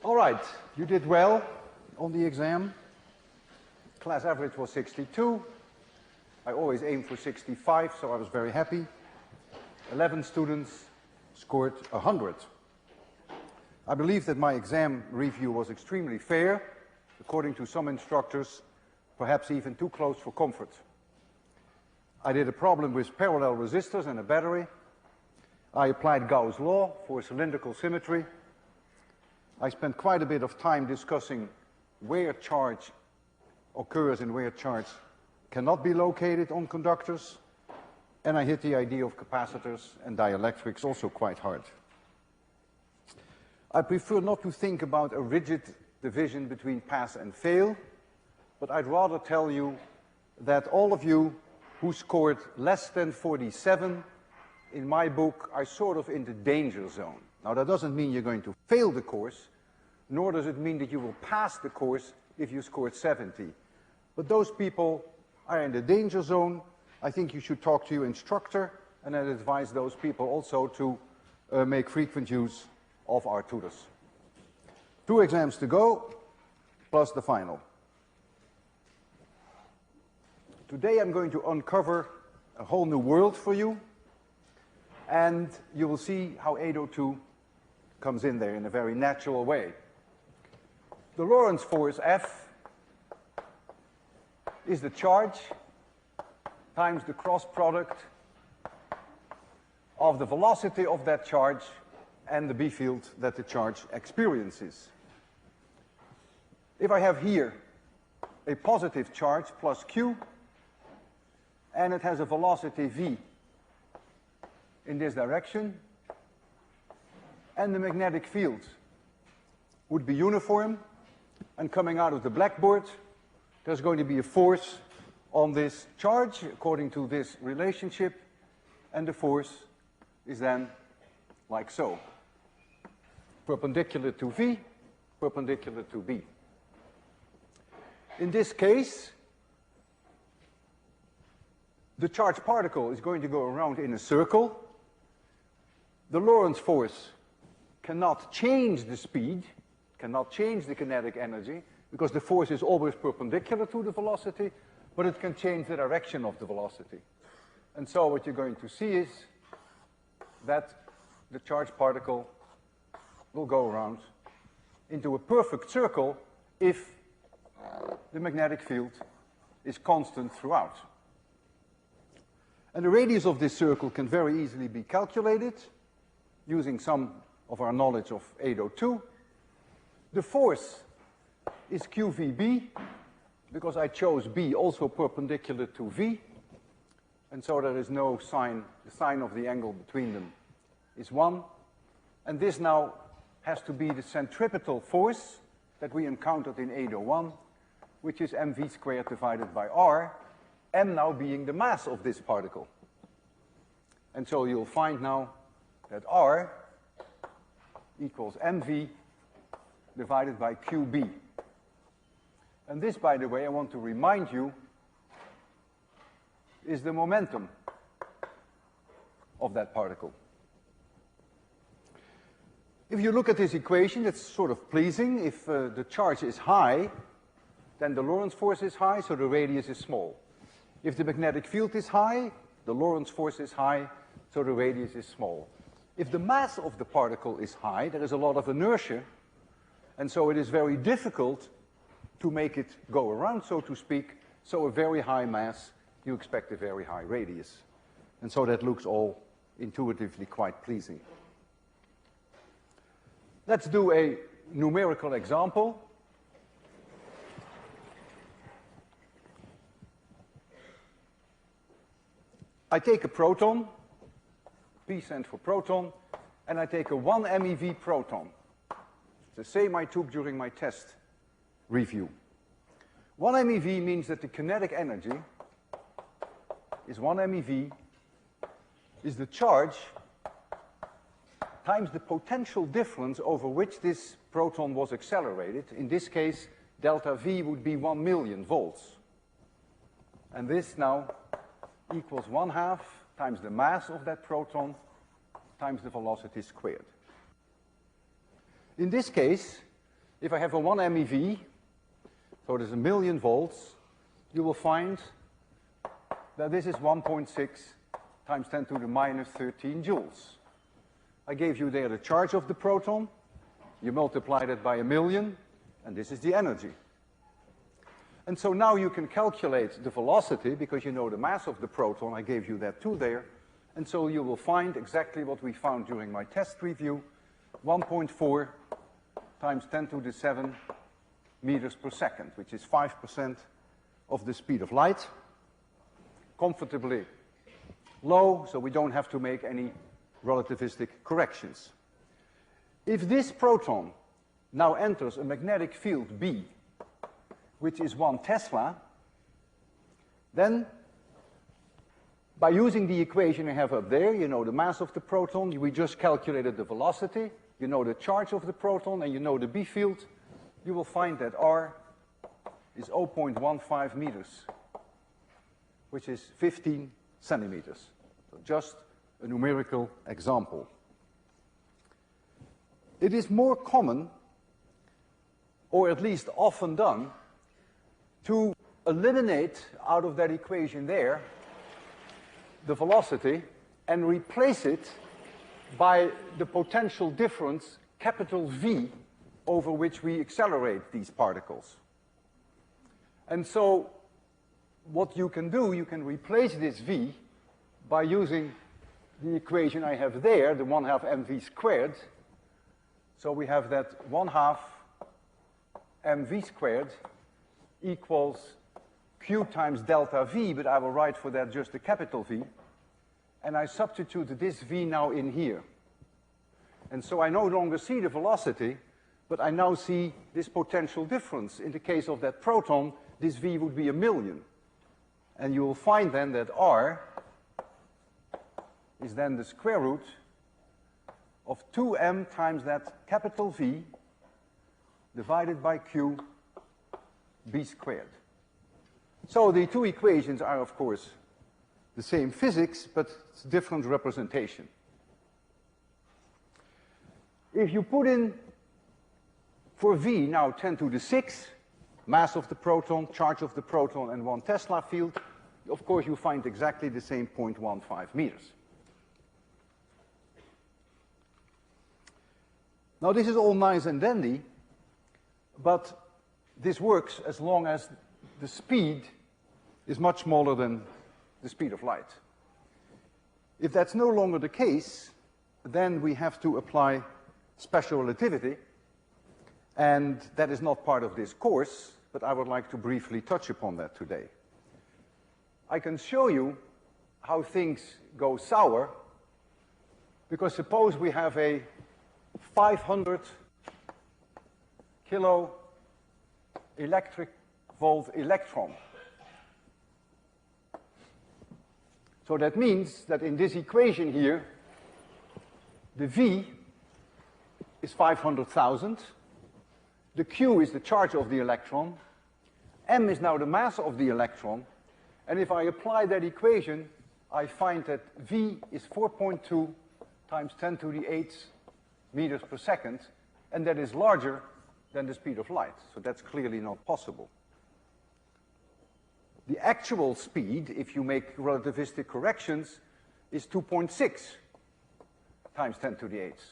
All right, you did well on the exam. Class average was 62. I always aim for 65, so I was very happy. 11 students scored 100. I believe that my exam review was extremely fair, according to some instructors, perhaps even too close for comfort. I did a problem with parallel resistors and a battery. I applied Gauss' law for cylindrical symmetry. I spent quite a bit of time discussing where charge occurs and where charge cannot be located on conductors. And I hit the idea of capacitors and dielectrics also quite hard. I prefer not to think about a rigid division between pass and fail, but I'd rather tell you that all of you who scored less than 47 in my book are sort of in the danger zone. Now, that doesn't mean you're going to fail the course, nor does it mean that you will pass the course if you scored 70. But those people are in the danger zone. I think you should talk to your instructor, and I'd advise those people also to make frequent use of our tutors. 2 exams to go, plus the final. Today I'm going to uncover a whole new world for you, and you will see how 802 comes in there in a very natural way. The Lorentz force F is the charge times the cross product of the velocity of that charge and the B field that the charge experiences. If I have here a positive charge plus Q, and it has a velocity V in this direction, and the magnetic field would be uniform, and coming out of the blackboard, there's going to be a force on this charge according to this relationship, and the force is then like so. Perpendicular to V, perpendicular to B. In this case, the charged particle is going to go around in a circle. The Lorentz force cannot change the speed, cannot change the kinetic energy, because the force is always perpendicular to the velocity, but it can change the direction of the velocity. And so what you're going to see is that the charged particle will go around into a perfect circle if the magnetic field is constant throughout. And the radius of this circle can very easily be calculated using some of our knowledge of 802. The force is QVB, because I chose B also perpendicular to V, and so there is no sign, the sign of the angle between them is 1. And this now has to be the centripetal force that we encountered in 801, which is mv squared divided by r, m now being the mass of this particle. And so you'll find now that r equals mv divided by qb. And this, by the way, I want to remind you, is the momentum of that particle. If you look at this equation, it's sort of pleasing. If the charge is high, then the Lorentz force is high, so the radius is small. If the magnetic field is high, the Lorentz force is high, so the radius is small. If the mass of the particle is high, there is a lot of inertia, and so it is very difficult to make it go around, so to speak. So a very high mass, you expect a very high radius. And so that looks all intuitively quite pleasing. Let's do a numerical example. I take a proton, P stands for proton, and I take a 1 MeV proton. It's the same I took during my test review. 1 MeV means that the kinetic energy is 1 MeV is the charge times the potential difference over which this proton was accelerated. In this case, delta V would be 1 million volts. And this now equals 1/2 times the mass of that proton times the velocity squared. In this case, if I have a 1 MeV, so there's 1,000,000 volts, you will find that this is 1.6 times 10 to the minus 13 joules. I gave you there the charge of the proton. You multiplied it by 1,000,000, and this is the energy. And so now you can calculate the velocity, because you know the mass of the proton. I gave you that too there. And so you will find exactly what we found during my test review, 1.4 times 10 to the 7 meters per second, which is 5% of the speed of light. Comfortably low, so we don't have to make any relativistic corrections. If this proton now enters a magnetic field B, which is 1 Tesla, then by using the equation I have up there, you know the mass of the proton, we just calculated the velocity, you know the charge of the proton, and you know the B field, you will find that R is 0.15 meters, which is 15 centimeters. So just a numerical example. It is more common, or at least often done, to eliminate out of that equation there the velocity and replace it by the potential difference, capital V, over which we accelerate these particles. And so what you can do, you can replace this V by using the equation I have there, the 1/2 mv squared. So we have that 1/2 mv squared equals Q times delta V, but I will write for that just a capital V. And I substitute this V now in here. And so I no longer see the velocity, but I now see this potential difference. In the case of that proton, this V would be 1,000,000. And you will find then that R is then the square root of 2m times that capital V divided by Q B squared. So the two equations are, of course, the same physics, but it's different representation. If you put in for V now 10 to the 6, mass of the proton, charge of the proton, and 1 Tesla field, of course you find exactly the same 0.15 meters. Now this is all nice and dandy, but this works as long as the speed is much smaller than the speed of light. If that's no longer the case, then we have to apply special relativity, and that is not part of this course, but I would like to briefly touch upon that today. I can show you how things go sour, because suppose we have a 500 kilo electric volt electron. So that means that in this equation here, the V is 500,000, the Q is the charge of the electron, M is now the mass of the electron, and if I apply that equation, I find that V is 4.2 times 10 to the 8 meters per second, and that is larger than the speed of light. So that's clearly not possible. The actual speed, if you make relativistic corrections, is 2.6 times 10 to the 8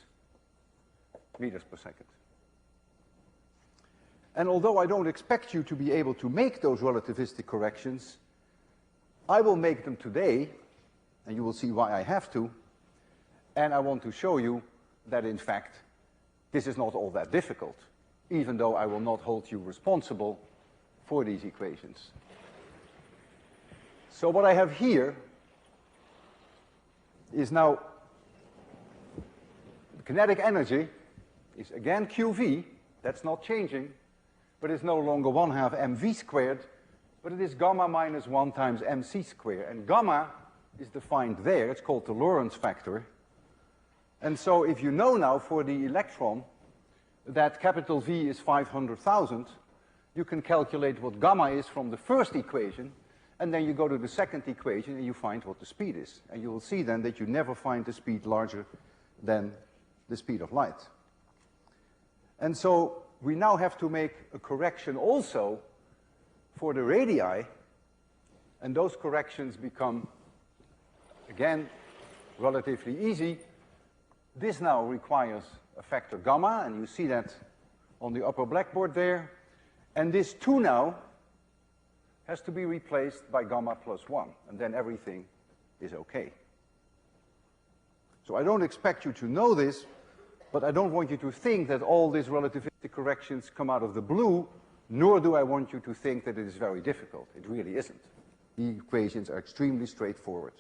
meters per second. And although I don't expect you to be able to make those relativistic corrections, I will make them today, and you will see why I have to, and I want to show you that, in fact, this is not all that difficult, even though I will not hold you responsible for these equations. So what I have here is now the kinetic energy is again QV, that's not changing, but it's no longer 1/2 mv squared, but it is gamma minus 1 times mc squared. And gamma is defined there, it's called the Lorentz factor. And so if you know now for the electron that capital V is 500,000, you can calculate what gamma is from the first equation, and then you go to the second equation and you find what the speed is. And you will see then that you never find the speed larger than the speed of light. And so we now have to make a correction also for the radii, and those corrections become, again, relatively easy. This now requires a factor gamma, and you see that on the upper blackboard there. And this 2 now has to be replaced by gamma plus 1, and then everything is okay. So I don't expect you to know this, but I don't want you to think that all these relativistic corrections come out of the blue, nor do I want you to think that it is very difficult. It really isn't. The equations are extremely straightforward.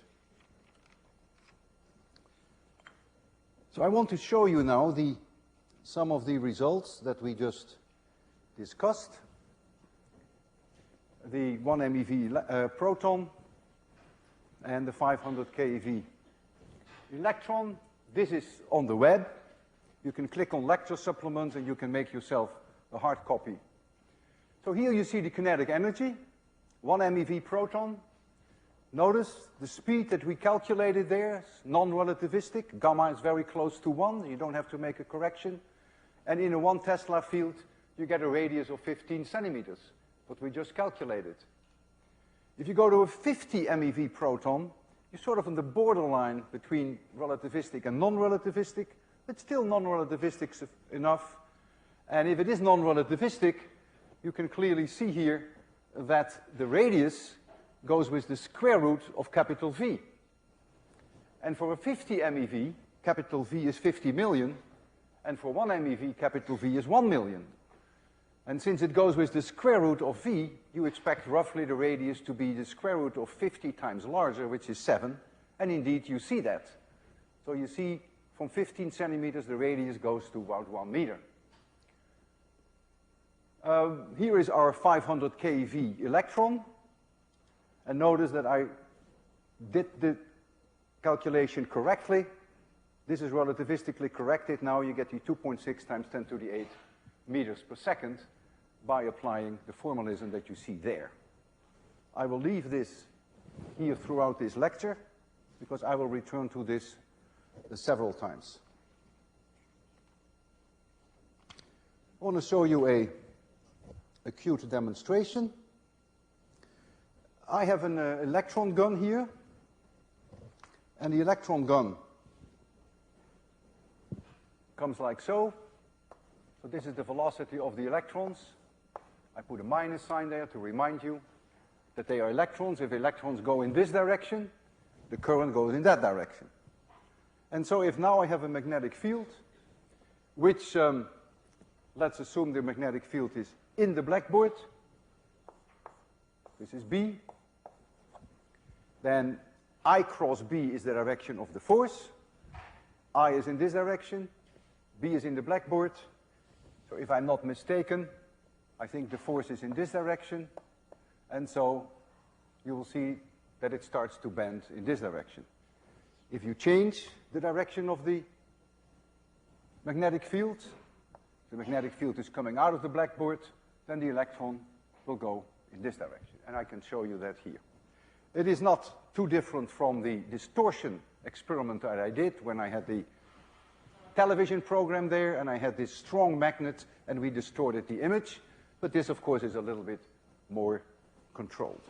So I want to show you now some of the results that we just discussed. The 1 MeV proton and the 500 keV electron. This is on the web. You can click on lecture supplements and you can make yourself a hard copy. So here you see the kinetic energy, 1 MeV proton. Notice the speed that we calculated there is non-relativistic. Gamma is very close to 1. You don't have to make a correction. And in a 1 Tesla field, you get a radius of 15 centimeters, what we just calculated. If you go to a 50 MeV proton, you're sort of on the borderline between relativistic and non-relativistic, but still non-relativistic enough. And if it is non-relativistic, you can clearly see here that the radius goes with the square root of capital V. And for a 50 MeV, capital V is 50 million, and for 1 MeV, capital V is 1 million. And since it goes with the square root of V, you expect roughly the radius to be the square root of 50 times larger, which is 7, and indeed you see that. So you see from 15 centimeters, the radius goes to about 1 meter. Here is our 500 keV electron. And notice that I did the calculation correctly. This is relativistically corrected. Now you get the 2.6 times 10 to the 8 meters per second by applying the formalism that you see there. I will leave this here throughout this lecture because I will return to this several times. I want to show you a cute demonstration. I have an electron gun here, and the electron gun comes like so. So this is the velocity of the electrons. I put a minus sign there to remind you that they are electrons. If electrons go in this direction, the current goes in that direction. And so if now I have a magnetic field, which, let's assume the magnetic field is in the blackboard, this is B, then I cross B is the direction of the force. I is in this direction, B is in the blackboard. So if I'm not mistaken, I think the force is in this direction, and so you will see that it starts to bend in this direction. If you change the direction of the magnetic field is coming out of the blackboard, then the electron will go in this direction. And I can show you that here. It is not too different from the distortion experiment that I did when I had the television program there and I had this strong magnet and we distorted the image. But this, of course, is a little bit more controlled.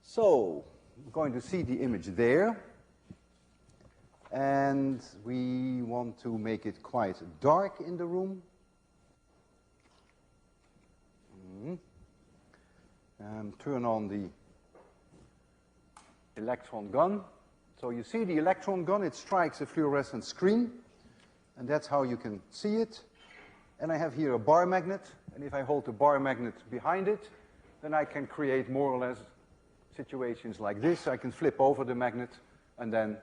So, I'm going to see the image there. And we want to make it quite dark in the room. And turn on the electron gun. So you see the electron gun, it strikes a fluorescent screen, and that's how you can see it. And I have here a bar magnet, and if I hold the bar magnet behind it, then I can create more or less situations like this. I can flip over the magnet, and then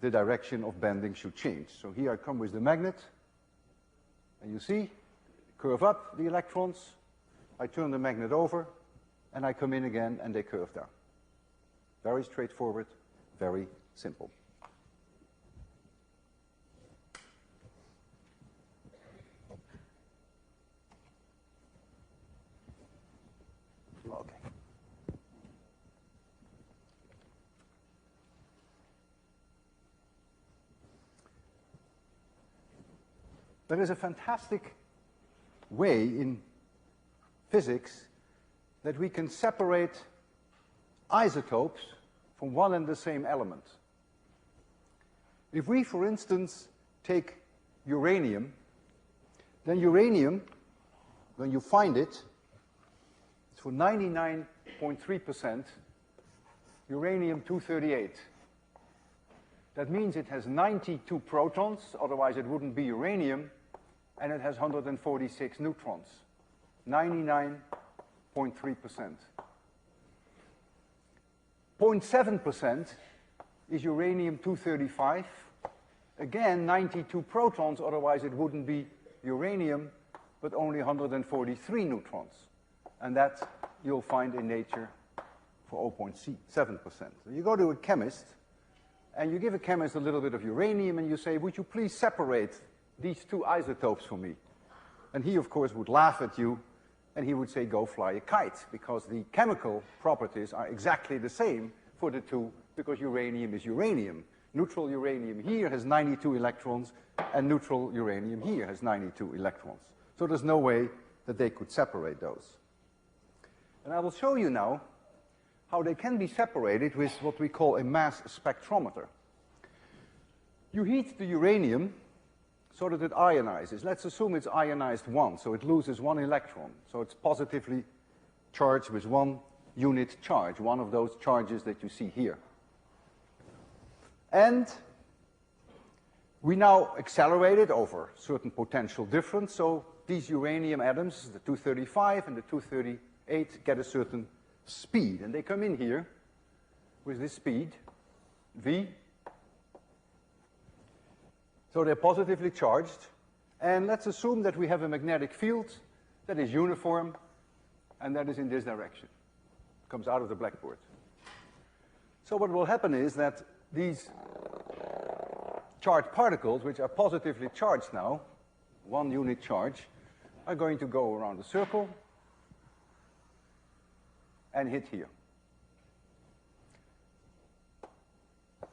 the direction of bending should change. So here I come with the magnet, and you see, curve up the electrons, I turn the magnet over, and I come in again, and they curve down. Very straightforward, very simple. Okay. There is a fantastic way in physics that we can separate isotopes from one and the same element. If we, for instance, take uranium, then uranium, when you find it, it's for 99.3% uranium-238. That means it has 92 protons, otherwise it wouldn't be uranium, and it has 146 neutrons. 99.3%. 0.7% is uranium-235. Again, 92 protons, otherwise it wouldn't be uranium, but only 143 neutrons. And that you'll find in nature for 0.7%. So you go to a chemist, and you give a chemist a little bit of uranium, and you say, would you please separate these two isotopes for me? And he, of course, would laugh at you, and he would say, go fly a kite, because the chemical properties are exactly the same for the two, because uranium is uranium. Neutral uranium here has 92 electrons, and neutral uranium here has 92 electrons. So there's no way that they could separate those. And I will show you now how they can be separated with what we call a mass spectrometer. You heat the uranium so that it ionizes. Let's assume it's ionized 1, so it loses 1 electron. So it's positively charged with 1 unit charge, one of those charges that you see here. And we now accelerate it over certain potential difference, so these uranium atoms, the 235 and the 238, get a certain speed. And they come in here with this speed, v. So they're positively charged. And let's assume that we have a magnetic field that is uniform, and that is in this direction. It comes out of the blackboard. So what will happen is that these charged particles, which are positively charged now, 1 unit charge, are going to go around a circle and hit here.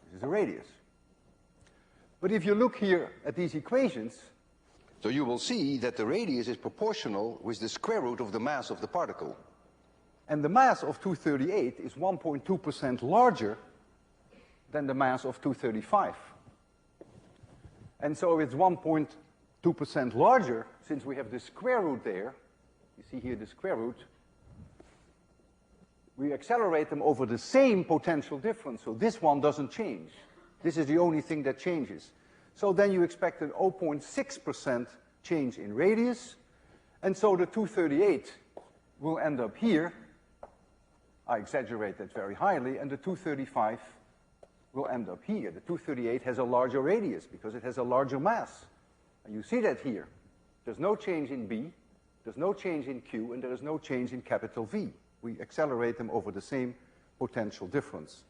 This is a radius. But if you look here at these equations, so you will see that the radius is proportional with the square root of the mass of the particle. And the mass of 238 is 1.2% larger than the mass of 235. And so it's 1.2% larger, since we have the square root there. You see here the square root. We accelerate them over the same potential difference, so this one doesn't change. This is the only thing that changes. So then you expect an 0.6% change in radius, and so the 238 will end up here. I exaggerate that very highly, and the 235 will end up here. The 238 has a larger radius because it has a larger mass. And you see that here. There's no change in B, there's no change in Q, and there is no change in capital V. We accelerate them over the same potential difference.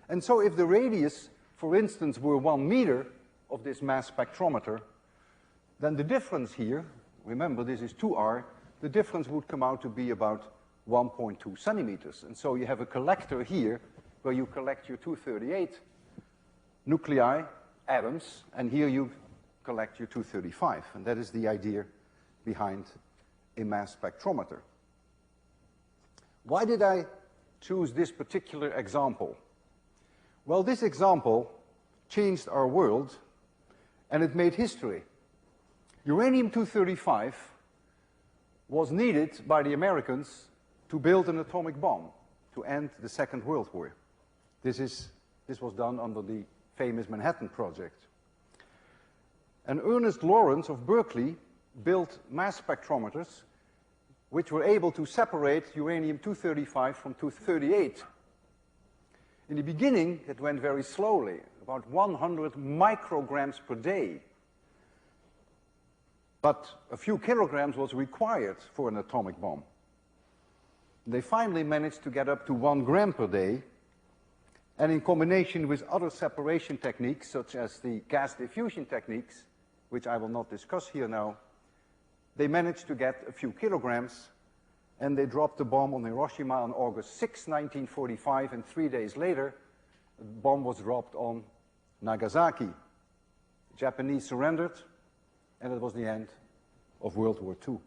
And so if the radius, for instance, were 1 meter of this mass spectrometer, then the difference here, remember this is 2r, the difference would come out to be about 1.2 centimeters. And so you have a collector here where you collect your 238 nuclei, atoms, and here you collect your 235. And that is the idea behind a mass spectrometer. Why did I choose this particular example? Well, this example changed our world, and it made history. Uranium-235 was needed by the Americans to build an atomic bomb to end the Second World War. This was done under the famous Manhattan Project. And Ernest Lawrence of Berkeley built mass spectrometers which were able to separate uranium-235 from 238. In the beginning, it went very slowly, about 100 micrograms per day. But a few kilograms was required for an atomic bomb. They finally managed to get up to 1 gram per day, and in combination with other separation techniques, such as the gas diffusion techniques, which I will not discuss here now, they managed to get a few kilograms, and they dropped the bomb on Hiroshima on August 6, 1945, and 3 days later, the bomb was dropped on Nagasaki. The Japanese surrendered, and it was the end of World War II.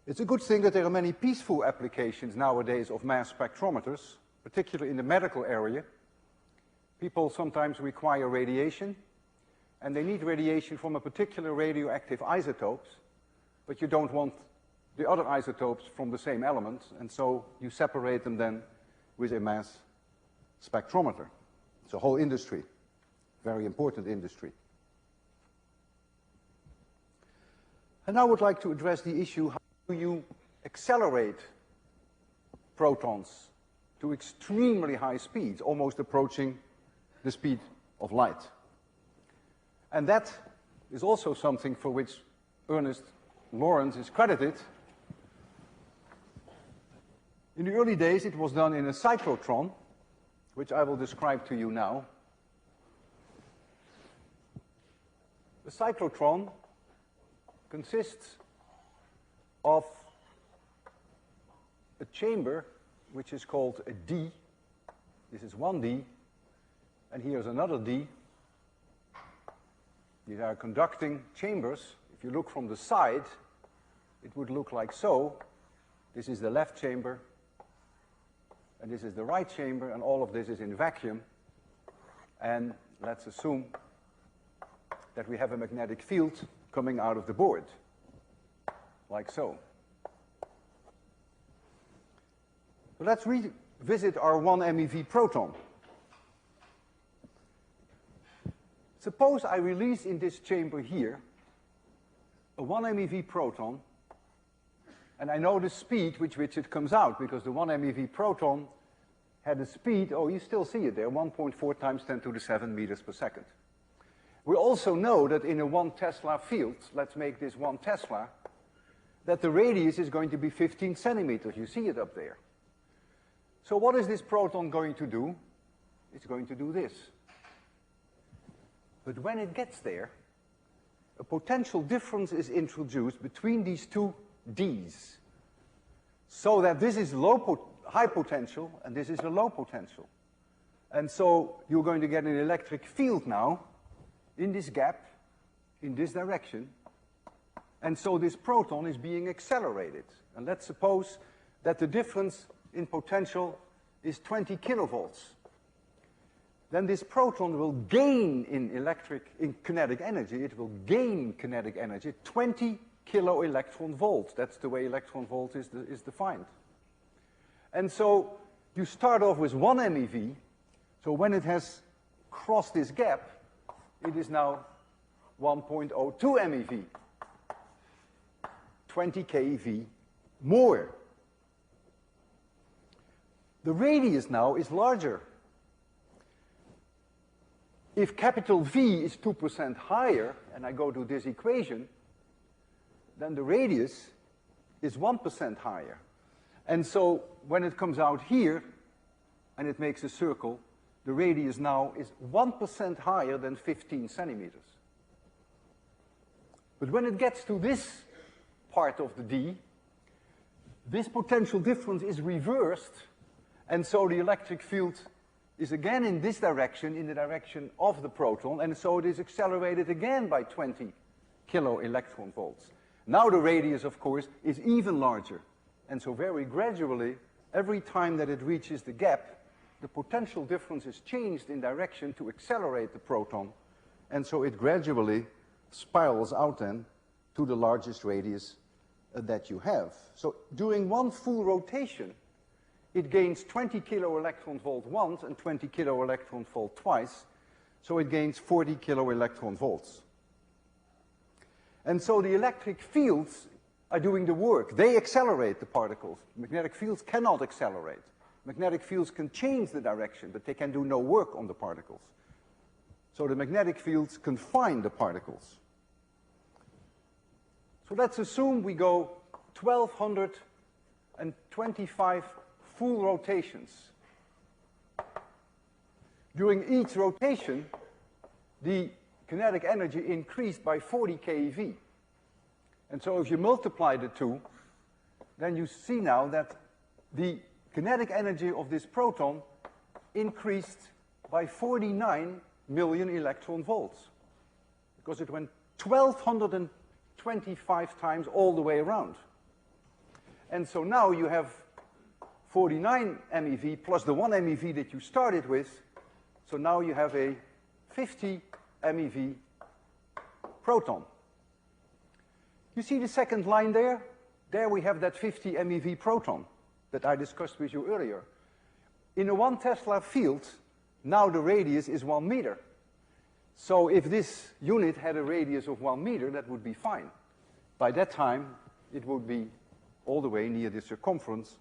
It's a good thing that there are many peaceful applications nowadays of mass spectrometers, particularly in the medical area. People sometimes require radiation, and they need radiation from a particular radioactive isotopes, but you don't want the other isotopes from the same element, and so you separate them then with a mass spectrometer. It's a whole industry, very important industry. And now I would like to address the issue, how do you accelerate protons to extremely high speeds, almost approaching the speed of light. And that is also something for which Ernest Lawrence is credited. In the early days, it was done in a cyclotron, which I will describe to you now. The cyclotron consists of a chamber which is called a D. This is one D, and here's another D. These are conducting chambers. If you look from the side, it would look like so. This is the left chamber, and this is the right chamber, and all of this is in vacuum. And let's assume that we have a magnetic field coming out of the board, like so. So let's revisit our 1 MeV proton. Suppose I release in this chamber here a 1 MeV proton, and I know the speed with which it comes out, because the 1 MeV proton had a speed, oh, you still see it there, 1.4 times 10 to the 7 meters per second. We also know that in a 1 Tesla field, let's make this 1 Tesla, that the radius is going to be 15 centimeters. You see it up there. So what is this proton going to do? It's going to do this. But when it gets there, a potential difference is introduced between these two Ds, so that this is high potential and this is a low potential. And so you're going to get an electric field now in this gap, in this direction, and so this proton is being accelerated. And let's suppose that the difference in potential is 20 kilovolts. Then this proton will gain in kinetic energy, it will gain kinetic energy 20 kilo electron volts. That's the way electron volt is defined. And so you start off with 1 MeV, so when it has crossed this gap, it is now 1.02 MeV, 20 keV more. The radius now is larger. If capital V is 2% higher, and I go to this equation, then the radius is 1% higher. And so when it comes out here, and it makes a circle, the radius now is 1% higher than 15 centimeters. But when it gets to this part of the D, this potential difference is reversed, and so the electric field is again in this direction, in the direction of the proton, and so it is accelerated again by 20 kilo electron volts. Now the radius, of course, is even larger. And so very gradually, every time that it reaches the gap, the potential difference is changed in direction to accelerate the proton, and so it gradually spirals out then to the largest radius that you have. So during one full rotation, it gains 20 kilo electron volt once and 20 kilo electron volt twice, so it gains 40 kilo electron volts. And so the electric fields are doing the work. They accelerate the particles. Magnetic fields cannot accelerate. Magnetic fields can change the direction, but they can do no work on the particles. So the magnetic fields confine the particles. So let's assume we go 1,225 full rotations. During each rotation, the kinetic energy increased by 40 keV. And so if you multiply the two, then you see now that the kinetic energy of this proton increased by 49 million electron volts, because it went 1,225 times all the way around. And so now you have 49 MeV plus the 1 MeV that you started with. So now you have a 50 MeV proton. You see the second line there? There we have that 50 MeV proton that I discussed with you earlier. In a 1 Tesla field, now the radius is 1 meter. So if this unit had a radius of 1 meter, that would be fine. By that time, it would be all the way near the circumference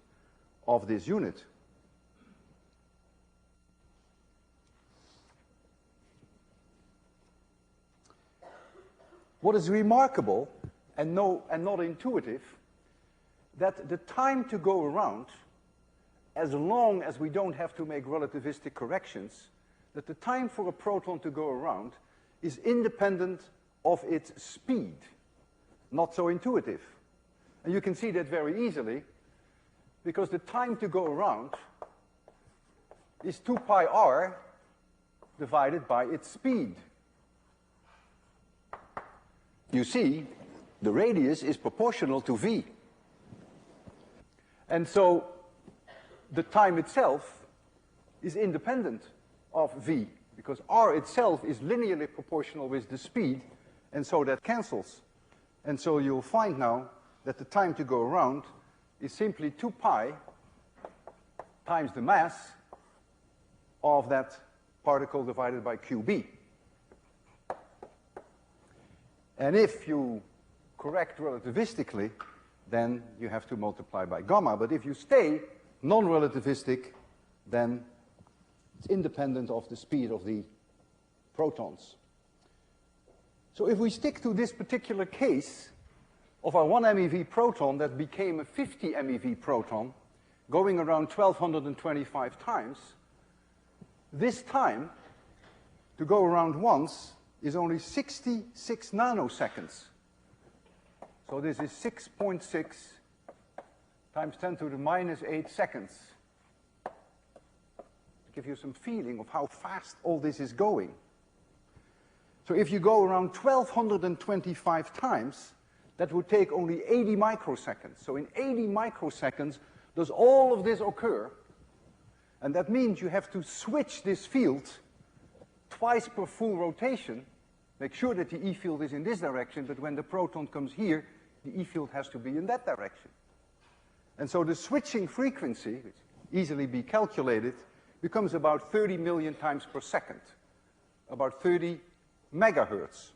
of this unit. What is remarkable and not intuitive, that the time to go around, as long as we don't have to make relativistic corrections, that the time for a proton to go around is independent of its speed. Not so intuitive. And you can see that very easily, because the time to go around is 2 pi r divided by its speed. You see, the radius is proportional to v. And so the time itself is independent of v, because r itself is linearly proportional with the speed, and so that cancels. And so you'll find now that the time to go around is simply 2 pi times the mass of that particle divided by qb. And if you correct relativistically, then you have to multiply by gamma. But if you stay non-relativistic, then it's independent of the speed of the protons. So if we stick to this particular case of our 1 MeV proton that became a 50 MeV proton, going around 1225 times, this time to go around once is only 66 nanoseconds. So this is 6.6 times 10 to the minus 8 seconds. To give you some feeling of how fast all this is going. So if you go around 1225 times, that would take only 80 microseconds. So in 80 microseconds, does all of this occur? And that means you have to switch this field twice per full rotation. Make sure that the E field is in this direction, but when the proton comes here, the E field has to be in that direction. And so the switching frequency, which easily be calculated, becomes about 30 million times per second, about 30 megahertz.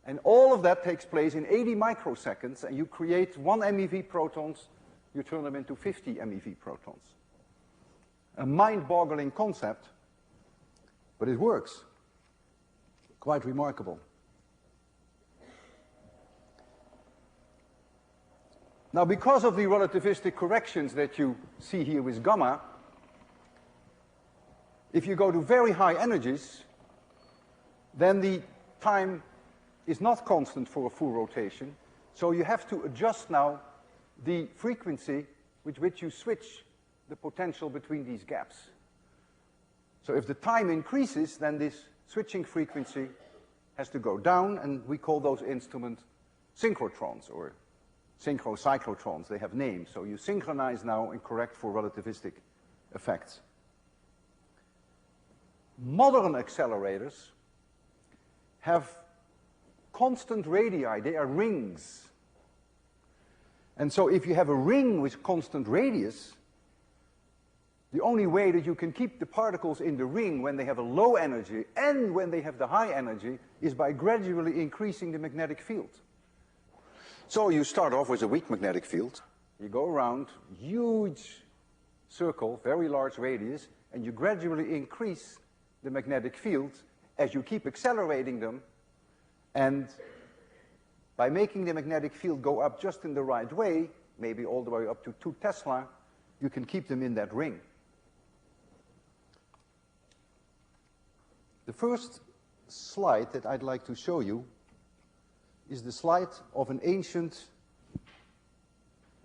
And all of that takes place in 80 microseconds, and you create 1 MeV protons, you turn them into 50 MeV protons. A mind-boggling concept, but it works. Quite remarkable. Now, because of the relativistic corrections that you see here with gamma, if you go to very high energies, then the time is not constant for a full rotation, so you have to adjust now the frequency with which you switch the potential between these gaps. So if the time increases, then this switching frequency has to go down, and we call those instruments synchrotrons or synchrocyclotrons. They have names, so you synchronize now and correct for relativistic effects. Modern accelerators have constant radii. They are rings. And so if you have a ring with constant radius, the only way that you can keep the particles in the ring when they have a low energy and when they have the high energy is by gradually increasing the magnetic field. So you start off with a weak magnetic field. You go around, huge circle, very large radius, and you gradually increase the magnetic field as you keep accelerating them. And by making the magnetic field go up just in the right way, maybe all the way up to 2 Tesla, you can keep them in that ring. The first slide that I'd like to show you is the slide of an ancient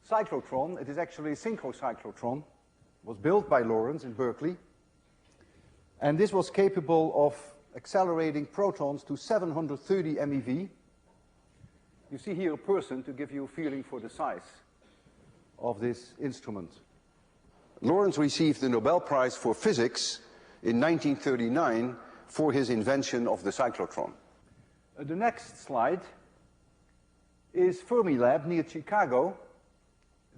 cyclotron. It is actually a synchrocyclotron. It was built by Lawrence in Berkeley. And this was capable of accelerating protons to 730 MeV. You see here a person to give you a feeling for the size. of this instrument. Lorentz received the Nobel Prize for Physics in 1939 for his invention of the cyclotron. The next slide is Fermilab near Chicago.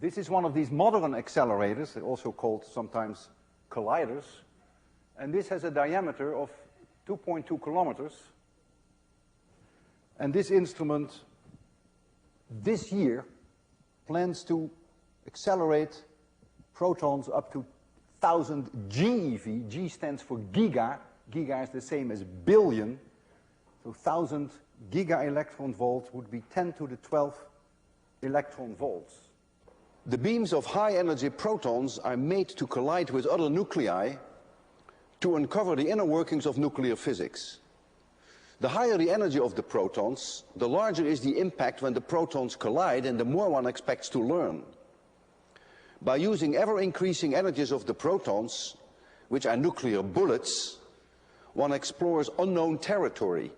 This is one of these modern accelerators, they're also called sometimes colliders, and this has a diameter of 2.2 kilometers. And this instrument this year plans to accelerate protons up to 1,000 GeV. G stands for giga. Giga is the same as billion. So 1,000 giga electron volts would be 10 to the 12 electron volts. The beams of high-energy protons are made to collide with other nuclei to uncover the inner workings of nuclear physics. The higher the energy of the protons, the larger is the impact when the protons collide and the more one expects to learn. By using ever-increasing energies of the protons, which are nuclear bullets, one explores unknown territory.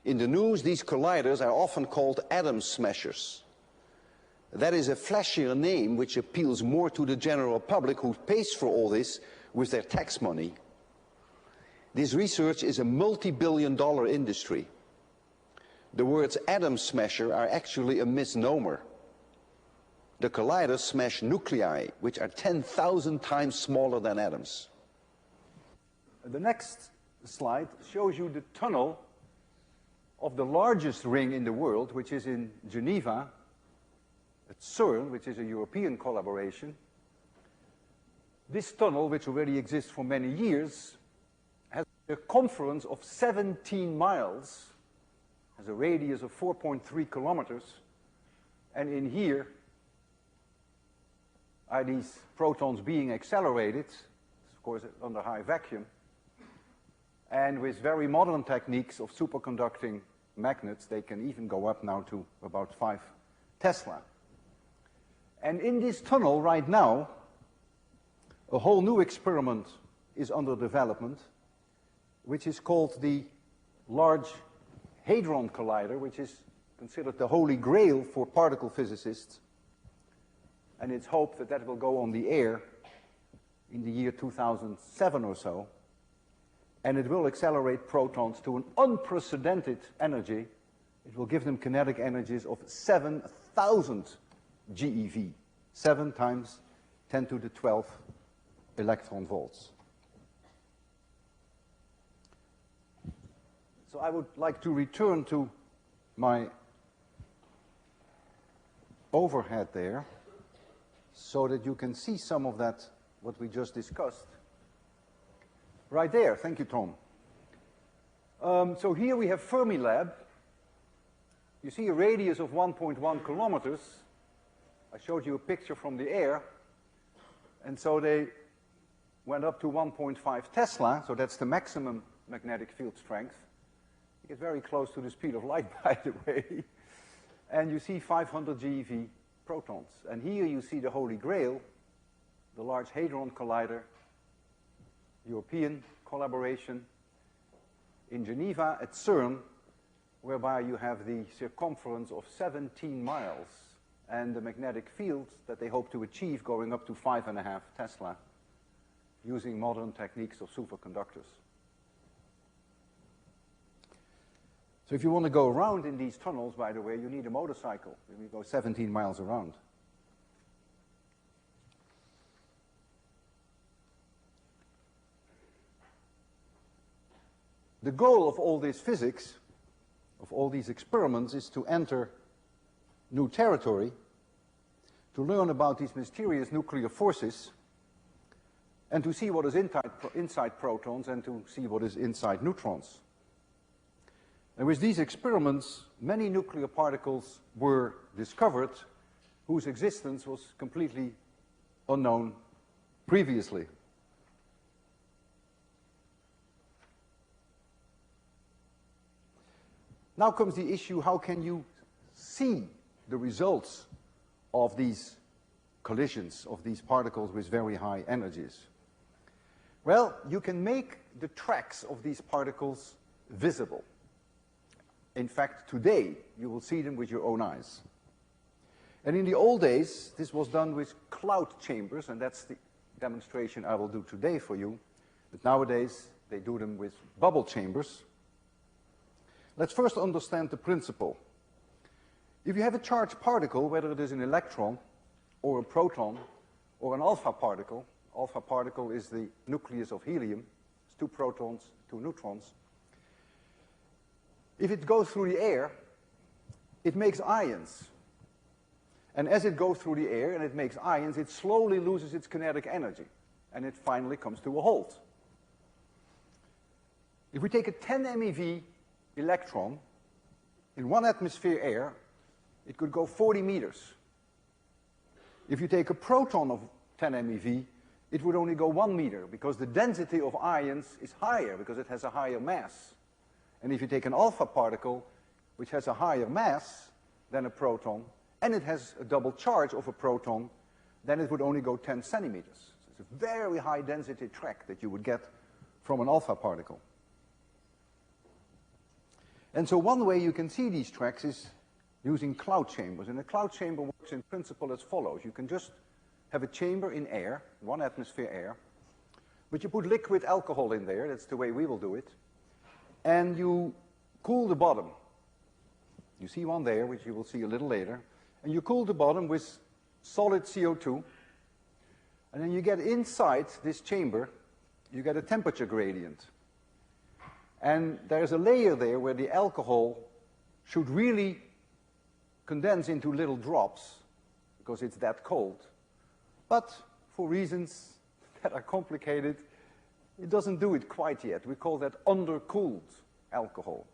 In the news, these colliders are often called atom smashers. That is a flashier name which appeals more to the general public who pays for all this with their tax money. This research is a multi-billion-dollar industry. The words atom smasher are actually a misnomer. The colliders smash nuclei, which are 10,000 times smaller than atoms. The next slide shows you the tunnel of the largest ring in the world, which is in Geneva, at CERN, which is a European collaboration. This tunnel, which already exists for many years, has a circumference of 17 miles, has a radius of 4.3 kilometers, and in here are these protons being accelerated, of course under high vacuum, and with very modern techniques of superconducting magnets, they can even go up now to about 5 Tesla. And in this tunnel right now, a whole new experiment is under development, which is called the Large Hadron Collider, which is considered the holy grail for particle physicists. And it's hoped that that will go on the air in the year 2007 or so. And it will accelerate protons to an unprecedented energy. It will give them kinetic energies of 7,000 GeV, 7 times 10 to the 12 electron volts. So I would like to return to my overhead there so that you can see some of that, what we just discussed. Right there, thank you, Tom. So here we have Fermilab. You see a radius of 1.1 kilometers. I showed you a picture from the air. And so they went up to 1.5 Tesla, so that's the maximum magnetic field strength. You get very close to the speed of light, by the way. And you see 500 GeV protons. And here you see the Holy Grail, the Large Hadron Collider, European collaboration in Geneva at CERN, whereby you have the circumference of 17 miles and the magnetic field that they hope to achieve going up to 5.5 Tesla using modern techniques of superconductors. So if you want to go around in these tunnels, by the way, you need a motorcycle. You go 17 miles around. The goal of all this physics, of all these experiments, is to enter new territory, to learn about these mysterious nuclear forces, and to see what is inside protons and to see what is inside neutrons. And with these experiments, many nuclear particles were discovered whose existence was completely unknown previously. Now comes the issue, how can you see the results of these collisions, of these particles with very high energies? Well, you can make the tracks of these particles visible. In fact, today, you will see them with your own eyes. And in the old days, this was done with cloud chambers, and that's the demonstration I will do today for you. But nowadays, they do them with bubble chambers. Let's first understand the principle. If you have a charged particle, whether it is an electron or a proton or an alpha particle is the nucleus of helium. It's 2 protons, 2 neutrons. If it goes through the air, it makes ions. And as it goes through the air and it makes ions, it slowly loses its kinetic energy. And it finally comes to a halt. If we take a 10 MeV electron in 1 atmosphere air, it could go 40 meters. If you take a proton of 10 MeV, it would only go 1 meter, because the density of ions is higher, because it has a higher mass. And if you take an alpha particle, which has a higher mass than a proton, and it has a double charge of a proton, then it would only go 10 centimeters. So it's a very high density track that you would get from an alpha particle. And so one way you can see these tracks is using cloud chambers. And a cloud chamber works in principle as follows. You can just have a chamber in air, 1 atmosphere air, but you put liquid alcohol in there. That's the way we will do it. And you cool the bottom. You see one there, which you will see a little later. And you cool the bottom with solid CO2. And then you get inside this chamber, you get a temperature gradient. And there's a layer there where the alcohol should really condense into little drops, because it's that cold. But for reasons that are complicated, it doesn't do it quite yet. We call that undercooled alcohol.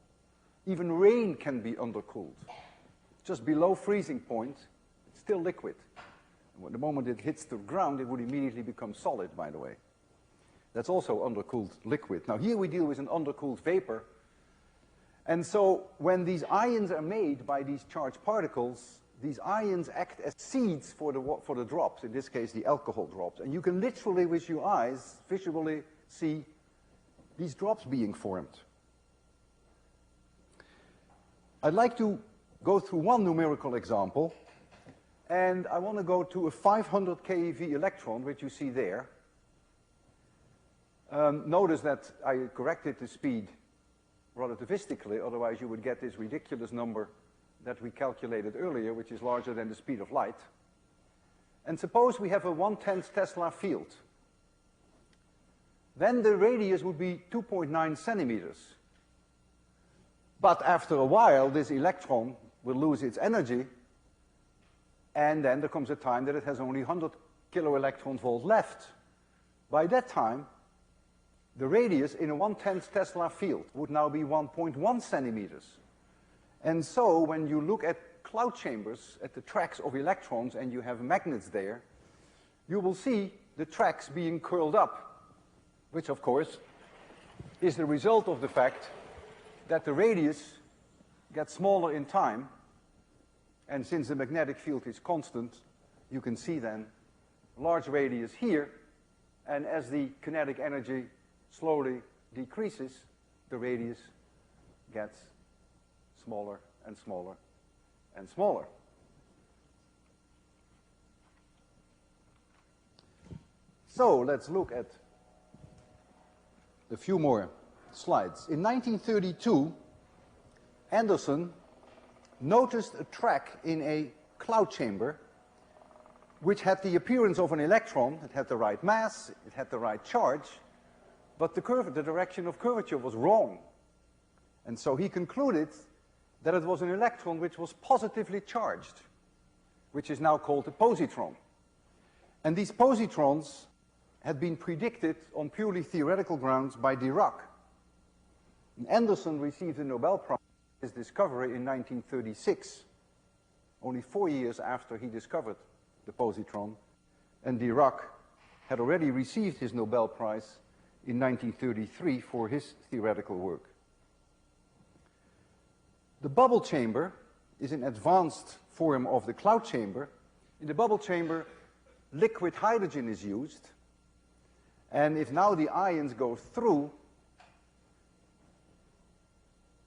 Even rain can be undercooled. Just below freezing point, it's still liquid. And the moment it hits the ground, it would immediately become solid, by the way. That's also undercooled liquid. Now here we deal with an undercooled vapor. And so when these ions are made by these charged particles, these ions act as seeds for the drops, in this case the alcohol drops. And you can literally, with your eyes, visually see these drops being formed. I'd like to go through one numerical example, and I want to go to a 500 keV electron, which you see there. Notice that I corrected the speed relativistically, otherwise you would get this ridiculous number that we calculated earlier, which is larger than the speed of light. And suppose we have a 1/10 Tesla field. Then the radius would be 2.9 centimeters. But after a while, this electron will lose its energy, and then there comes a time that it has only 100 kiloelectron-volt left. By that time, the radius in a 1/10 Tesla field would now be 1.1 centimeters. And so when you look at cloud chambers, at the tracks of electrons, and you have magnets there, you will see the tracks being curled up, which of course is the result of the fact that the radius gets smaller in time, and since the magnetic field is constant, you can see then large radius here, and as the kinetic energy slowly decreases, the radius gets smaller and smaller and smaller. So let's look at a few more slides. In 1932, Anderson noticed a track in a cloud chamber which had the appearance of an electron. It had the right mass, it had the right charge, but the direction of curvature was wrong. And so he concluded that it was an electron which was positively charged, which is now called a positron. And these positrons had been predicted on purely theoretical grounds by Dirac. And Anderson received the Nobel Prize for his discovery in 1936, only 4 years after he discovered the positron, and Dirac had already received his Nobel Prize in 1933 for his theoretical work. The bubble chamber is an advanced form of the cloud chamber. In the bubble chamber, liquid hydrogen is used, and if now the ions go through,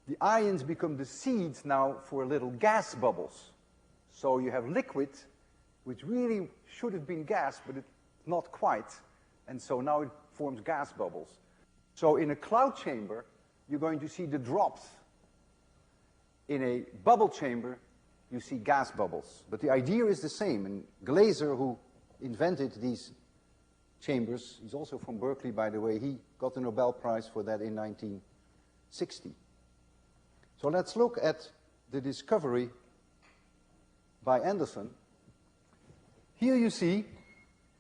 the ions become the seeds now for little gas bubbles. So you have liquid, which really should have been gas, but it's not quite. And so now it forms gas bubbles. So in a cloud chamber, you're going to see the drops. In a bubble chamber, you see gas bubbles. But the idea is the same. And Glaser, who invented these chambers, he's also from Berkeley, by the way, he got the Nobel Prize for that in 1960. So let's look at the discovery by Anderson. Here you see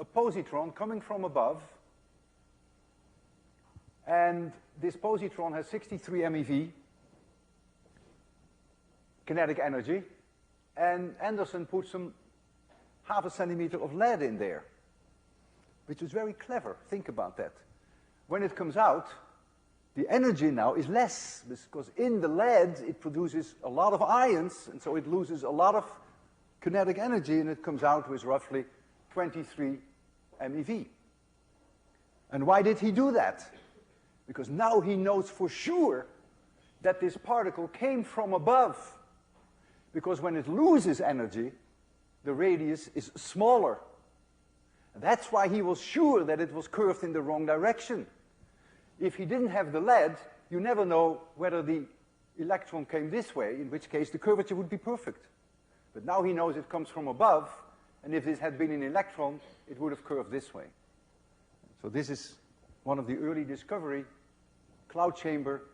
a positron coming from above, and this positron has 63 MeV kinetic energy, and Anderson put some half a centimeter of lead in there, which is very clever. Think about that. When it comes out, the energy now is less, because in the lead it produces a lot of ions, and so it loses a lot of kinetic energy, and it comes out with roughly 23 MeV. And why did he do that? Because now he knows for sure that this particle came from above. Because when it loses energy, the radius is smaller. That's why he was sure that it was curved in the wrong direction. If he didn't have the lead, you never know whether the electron came this way, in which case the curvature would be perfect. But now he knows it comes from above, and if this had been an electron, it would have curved this way. So this is one of the early discovery cloud chamber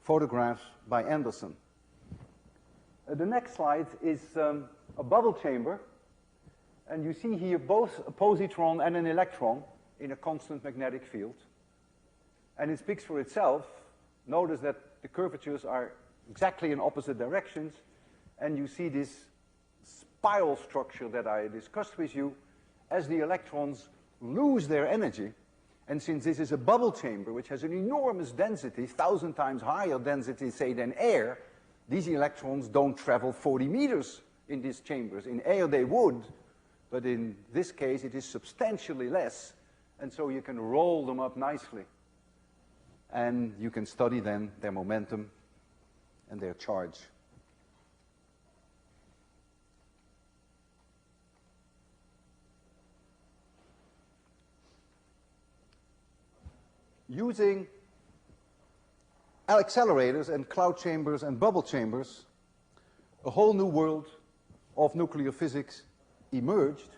photographs by Anderson. The next slide is a bubble chamber, and you see here both a positron and an electron in a constant magnetic field. And it speaks for itself. Notice that the curvatures are exactly in opposite directions, and you see this spiral structure that I discussed with you. As the electrons lose their energy, and since this is a bubble chamber which has an enormous density, 1,000 times higher density, say, than air, these electrons don't travel 40 meters in these chambers. In air they would, but in this case it is substantially less, and so you can roll them up nicely. And you can study then their momentum and their charge. Using accelerators and cloud chambers and bubble chambers, a whole new world of nuclear physics emerged.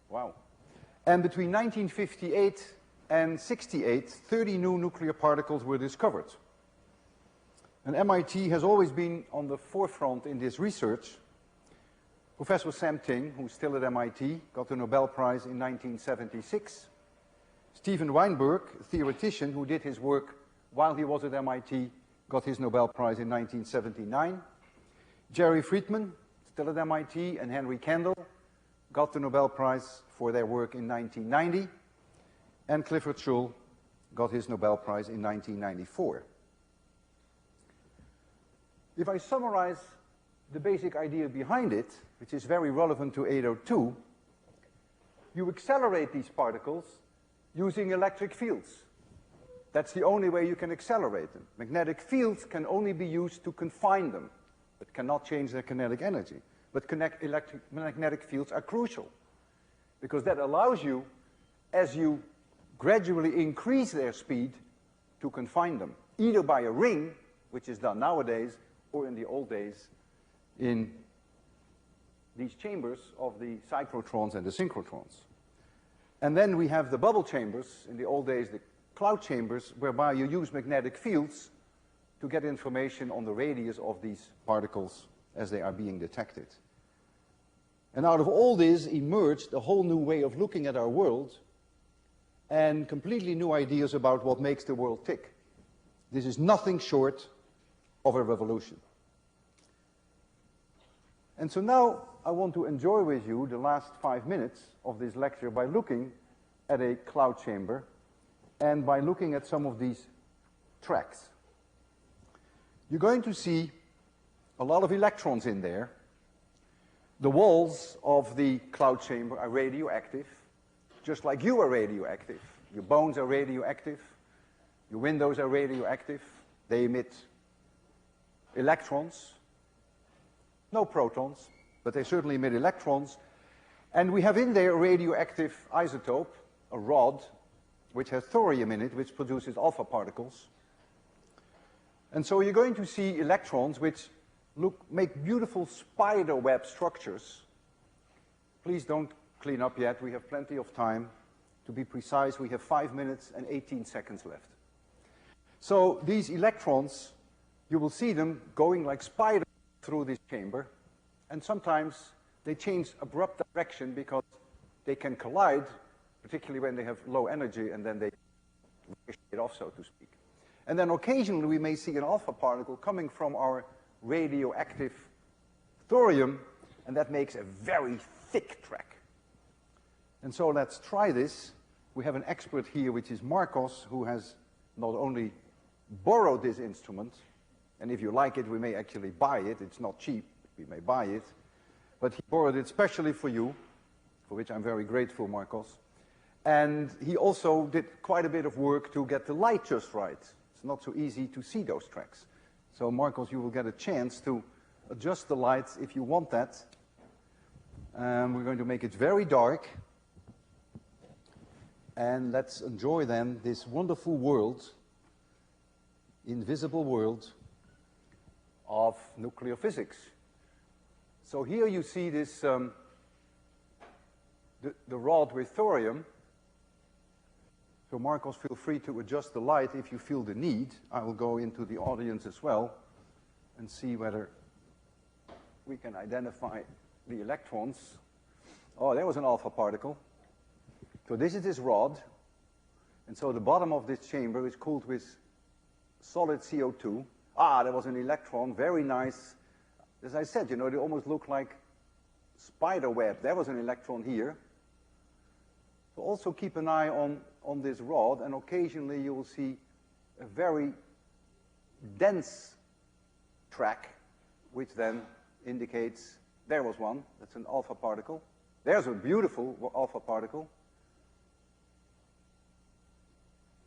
Wow. And between 1958 and 68, 30 new nuclear particles were discovered. And MIT has always been on the forefront in this research. Professor Sam Ting, who's still at MIT, got the Nobel Prize in 1976. Steven Weinberg, a theoretician who did his work while he was at MIT, got his Nobel Prize in 1979. Jerry Friedman, still at MIT, and Henry Kendall got the Nobel Prize for their work in 1990. And Clifford Shull got his Nobel Prize in 1994. If I summarize the basic idea behind it, which is very relevant to 802, you accelerate these particles using electric fields. That's the only way you can accelerate them. Magnetic fields can only be used to confine them, but cannot change their kinetic energy. But magnetic fields are crucial, because that allows you, as you gradually increase their speed, to confine them, either by a ring, which is done nowadays, or in the old days in these chambers of the cyclotrons and the synchrotrons. And then we have the bubble chambers, in the old days the cloud chambers, whereby you use magnetic fields to get information on the radius of these particles as they are being detected. And out of all this emerged a whole new way of looking at our world and completely new ideas about what makes the world tick. This is nothing short of a revolution. And so now I want to enjoy with you the last 5 minutes of this lecture by looking at a cloud chamber and by looking at some of these tracks. You're going to see a lot of electrons in there. The walls of the cloud chamber are radioactive, just like you are radioactive. Your bones are radioactive. Your windows are radioactive. They emit electrons, no protons. but they certainly emit electrons. And we have in there a radioactive isotope, a rod, which has thorium in it, which produces alpha particles. And so you're going to see electrons which make beautiful spider web structures. Please don't clean up yet. We have plenty of time. To be precise, we have 5 minutes and 18 seconds left. So these electrons, you will see them going like spiders through this chamber. And sometimes they change abrupt direction because they can collide, particularly when they have low energy, and then they ricochet off, so to speak. And then occasionally we may see an alpha particle coming from our radioactive thorium, and that makes a very thick track. And so let's try this. We have an expert here, which is Marcos, who has not only borrowed this instrument, and if you like it, we may actually buy it. It's not cheap. We may buy it. But he borrowed it specially for you, for which I'm very grateful, Marcos. And he also did quite a bit of work to get the light just right. It's not so easy to see those tracks. So, Marcos, you will get a chance to adjust the lights if you want that. We're going to make it very dark. And let's enjoy then this wonderful world, invisible world of nuclear physics. So here you see this, the rod with thorium. So Marcos, feel free to adjust the light if you feel the need. I will go into the audience as well and see whether we can identify the electrons. Oh, there was an alpha particle. So this is this rod. And so the bottom of this chamber is cooled with solid CO2. Ah, there was an electron, very nice. As I said, you know, they almost look like spider web. There was an electron here. So also keep an eye on this rod, and occasionally you will see a very dense track, which then indicates there was one. That's an alpha particle. There's a beautiful alpha particle.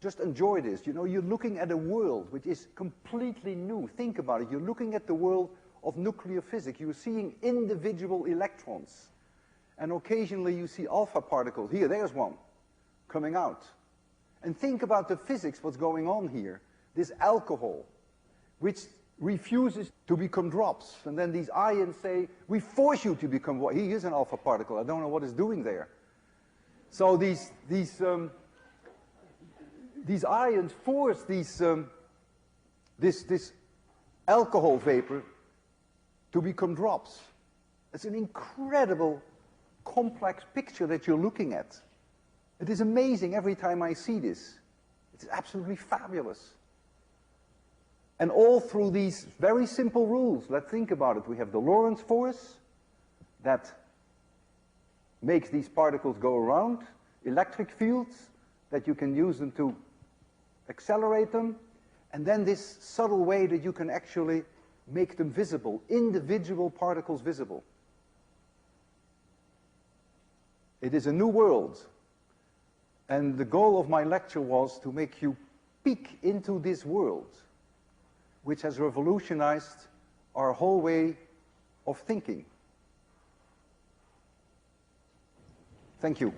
Just enjoy this. You know, you're looking at a world which is completely new. Think about it. You're looking at the world of nuclear physics. You're seeing individual electrons. And occasionally you see alpha particles. Here, there's one coming out. And think about the physics, what's going on here. This alcohol, which refuses to become drops. And then these ions say, we force you to become what? He is an alpha particle. I don't know what it's doing there. So these ions force this alcohol vapor to become drops. It's an incredible, complex picture that you're looking at. It is amazing every time I see this. It's absolutely fabulous. And all through these very simple rules. Let's think about it. We have the Lorentz force that makes these particles go around, electric fields that you can use them to accelerate them, and then this subtle way that you can actually make them visible, individual particles visible. It is a new world. And the goal of my lecture was to make you peek into this world, which has revolutionized our whole way of thinking. Thank you.